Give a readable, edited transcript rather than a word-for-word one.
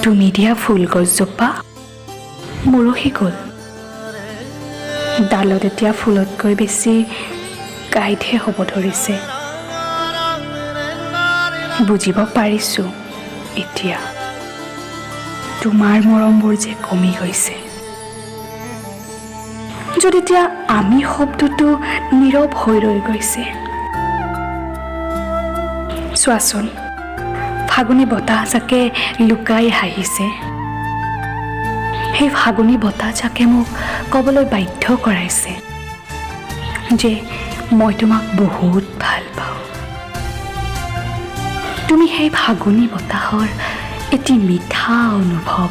তুমি দিয়া ফুল গছজোপা মৰহি গ'ল। ডালত এতিয়া ফুলতকৈ বেছি গাইডহে হ'ব ধৰিছে। বুজিব পাৰিছোঁ এতিয়া তোমাৰ মৰমবোৰ যে কমি গৈছে। যদি এতিয়া আমি শব্দটো নীৰৱ হৈ ৰৈ গৈছে। চোৱাচোন, ফাগুনী বতাহজাকে লুকাই হাঁহিছে। সেই ফাগুনী বতাহজাকে মোক ক'বলৈ বাধ্য কৰাইছে যে মই তোমাক বহুত ভাল পাওঁ। তুমি সেই ফাগুনী বতাহৰ এটি মিঠা অনুভৱ।